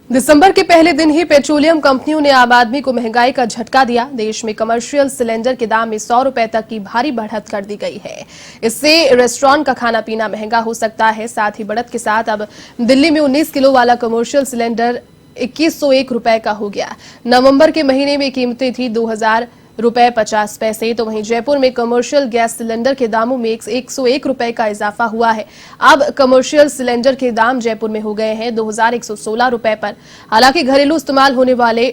दिसंबर के पहले दिन ही पेट्रोलियम कंपनियों ने आम आदमी को महंगाई का झटका दिया। देश में कमर्शियल सिलेंडर के दाम में 100 रुपए तक की भारी बढ़त कर दी गई है। इससे रेस्टोरेंट का खाना पीना महंगा हो सकता है। साथ ही बढ़त के साथ अब दिल्ली में 19 किलो वाला कमर्शियल सिलेंडर 2101 रुपए का हो गया। नवंबर के महीने में कीमतें थी 2000 रुपए 50 पैसे। तो वहीं जयपुर में कमर्शियल गैस सिलेंडर के दामों में 101 रुपए का इजाफा हुआ है। अब कमर्शियल सिलेंडर के दाम जयपुर में हो गए हैं 2116 रुपए पर। हालांकि घरेलू इस्तेमाल होने वाले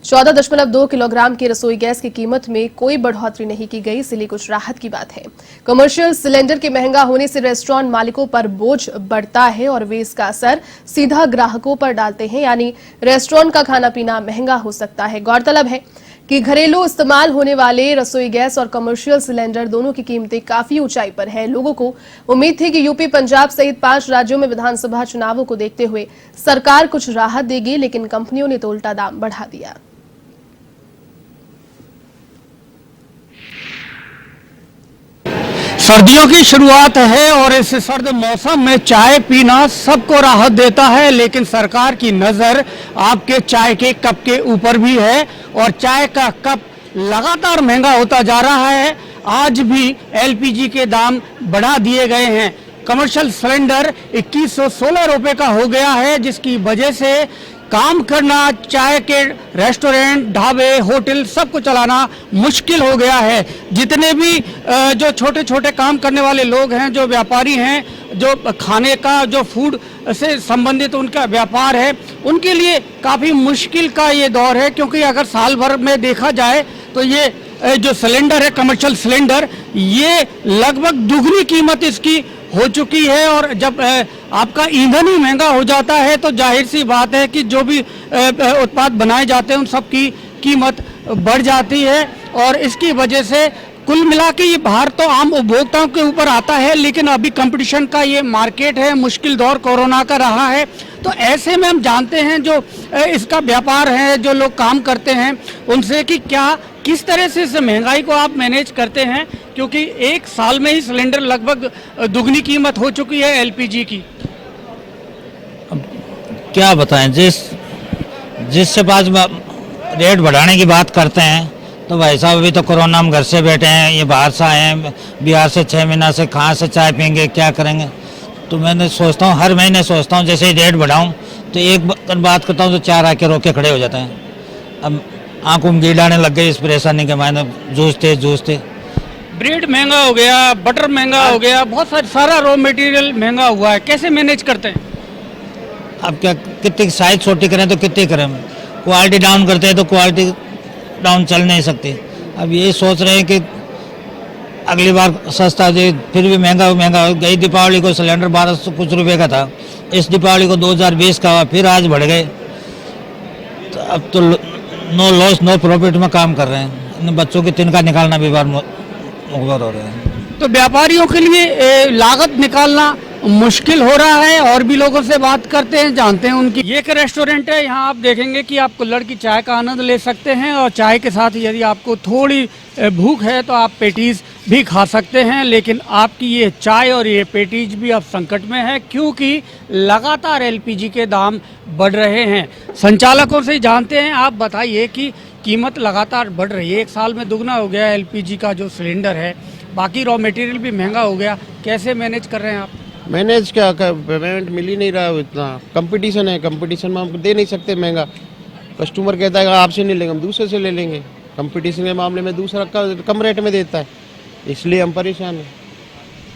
14.2 किलोग्राम की रसोई गैस की कीमत में कोई बढ़ोतरी नहीं की गई, इसलिए कुछ राहत की बात है। कमर्शियल सिलेंडर के महंगा होने से रेस्टोरेंट मालिकों पर बोझ बढ़ता है और वे इसका असर सीधा ग्राहकों पर डालते हैं, यानी रेस्टोरेंट का खाना पीना महंगा हो सकता है। गौरतलब है कि घरेलू इस्तेमाल होने वाले रसोई गैस और कमर्शियल सिलेंडर दोनों की कीमतें काफी ऊंचाई पर है। लोगों को उम्मीद थी कि यूपी, पंजाब सहित 5 राज्यों में विधानसभा चुनावों को देखते हुए सरकार कुछ राहत देगी, लेकिन कंपनियों ने तो उल्टा दाम बढ़ा दिया। सर्दियों की शुरुआत है और इस सर्द मौसम में चाय पीना सबको राहत देता है, लेकिन सरकार की नज़र आपके चाय के कप के ऊपर भी है और चाय का कप लगातार महंगा होता जा रहा है। आज भी एलपीजी के दाम बढ़ा दिए गए हैं। कमर्शियल सिलेंडर 2116 रुपए का हो गया है, जिसकी वजह से काम करना, चाय के रेस्टोरेंट, ढाबे, होटल सबको चलाना मुश्किल हो गया है। जितने भी जो छोटे छोटे काम करने वाले लोग हैं, जो व्यापारी हैं, जो खाने का, जो फूड से संबंधित उनका व्यापार है, उनके लिए काफ़ी मुश्किल का ये दौर है। क्योंकि अगर साल भर में देखा जाए तो ये जो सिलेंडर है, कमर्शियल सिलेंडर, ये लगभग दुगनी कीमत इसकी हो चुकी है। और जब आपका ईंधन ही महंगा हो जाता है तो जाहिर सी बात है कि जो भी उत्पाद बनाए जाते हैं उन सब की कीमत बढ़ जाती है। और इसकी वजह से कुल मिला के ये भार तो आम उपभोक्ताओं के ऊपर आता है, लेकिन अभी कंपटीशन का ये मार्केट है, मुश्किल दौर कोरोना का रहा है। तो ऐसे में हम जानते हैं जो इसका व्यापार है, जो लोग काम करते हैं, उनसे कि किस तरह से इस महंगाई को आप मैनेज करते हैं, क्योंकि एक साल में ही सिलेंडर लगभग दुगनी कीमत हो चुकी है एलपीजी की। अब क्या बताएं, जिससे पास रेट बढ़ाने की बात करते हैं तो भाई साहब अभी तो कोरोना में घर से बैठे हैं, ये बाहर से आए हैं, बिहार से 6 महीना से, कहाँ से चाय पियेंगे, क्या करेंगे। तो मैंने सोचता हूँ, हर महीने सोचता हूँ जैसे ही रेट बढ़ाऊँ तो एक बात करता हूँ तो 4 आके रोके खड़े हो जाते हैं। अब आंखों में गिलाने लग गई इस परेशानी के मायने, जूझते ब्रेड महंगा हो गया, बटर महंगा हो गया, बहुत सारा रॉ मटेरियल महंगा हुआ है, कैसे मैनेज करते हैं? अब क्या, कितनी साइज छोटी करें तो कितनी करें, क्वालिटी डाउन करते हैं तो क्वालिटी डाउन चल नहीं सकती। अब ये सोच रहे हैं कि अगली बार सस्ता दे, फिर भी महंगा। गई दीपावली को सिलेंडर 1200 कुछ रुपए का था, इस दीपावली को 2020 का हुआ, फिर आज बढ़ गए। तो अब तो नो लॉस नो प्रॉफिट में काम कर रहे हैं। इन बच्चों की तिनका निकालना भी बार मुखबर हो रहे हैं। तो व्यापारियों के लिए लागत निकालना मुश्किल हो रहा है। और भी लोगों से बात करते हैं, जानते हैं उनकी। ये एक रेस्टोरेंट है, यहाँ आप देखेंगे कि आप कुल्हड़ की चाय का आनंद ले सकते हैं और चाय के साथ यदि आपको थोड़ी भूख है तो आप पेटीज भी खा सकते हैं। लेकिन आपकी ये चाय और ये पेटीज भी अब संकट में है, क्योंकि लगातार एलपीजी के दाम बढ़ रहे हैं। संचालकों से जानते हैं, आप बताइए कि कीमत लगातार बढ़ रही है, एक साल में दुगना हो गया एलपीजी का जो सिलेंडर है, बाकी रॉ मटेरियल भी महंगा हो गया, कैसे मैनेज कर रहे हैं आप? मैनेज क्या, पेमेंट मिल ही नहीं रहा है, इतना कंपटीशन है, कंपटीशन में हम दे नहीं सकते महंगा। कस्टमर कहता है आपसे नहीं लेंगे, हम दूसरे से ले लेंगे। कंपटीशन के मामले में दूसरा कम रेट में देता है, इसलिए हम परेशान हैं।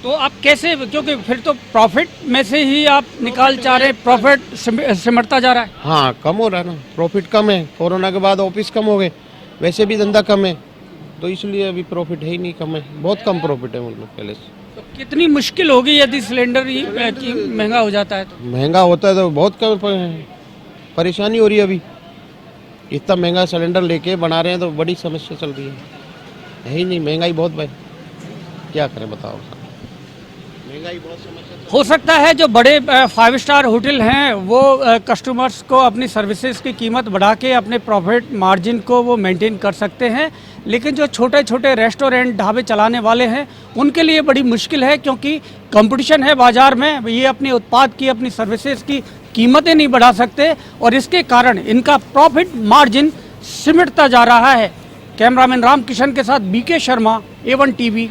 तो आप कैसे, क्योंकि फिर तो प्रॉफिट में से ही आप निकाल जा रहे हैं, प्रॉफिट सिमटता जा रहा है। हाँ, कम हो रहा है ना, प्रॉफिट कम है। कोरोना के बाद ऑफिस कम हो गए, वैसे भी धंधा कम है, तो इसलिए अभी प्रॉफिट है ही नहीं, कम है, बहुत कम प्रॉफिट है मतलब पहले से। तो कितनी मुश्किल होगी यदि सिलेंडर ही महंगा हो जाता है तो? महंगा होता है तो बहुत कम परेशानी हो रही है। अभी इतना महंगा सिलेंडर लेके बना रहे हैं तो बड़ी समस्या चल रही है ही नहीं, महंगाई बहुत भाई, क्या करें बताओ, महंगाई बहुत समस्या। हो सकता है जो बड़े 5 स्टार होटल हैं वो कस्टमर्स को अपनी सर्विसेज की कीमत बढ़ा के अपने प्रॉफिट मार्जिन को वो मेंटेन कर सकते हैं, लेकिन जो छोटे छोटे रेस्टोरेंट, ढाबे चलाने वाले हैं उनके लिए बड़ी मुश्किल है, क्योंकि कंपटीशन है बाज़ार में। ये अपने उत्पाद की, अपनी सर्विसेज की कीमतें नहीं बढ़ा सकते और इसके कारण इनका प्रॉफिट मार्जिन सिमटता जा रहा है। कैमरामैन रामकिशन के साथ बीके शर्मा, A1 टीवी।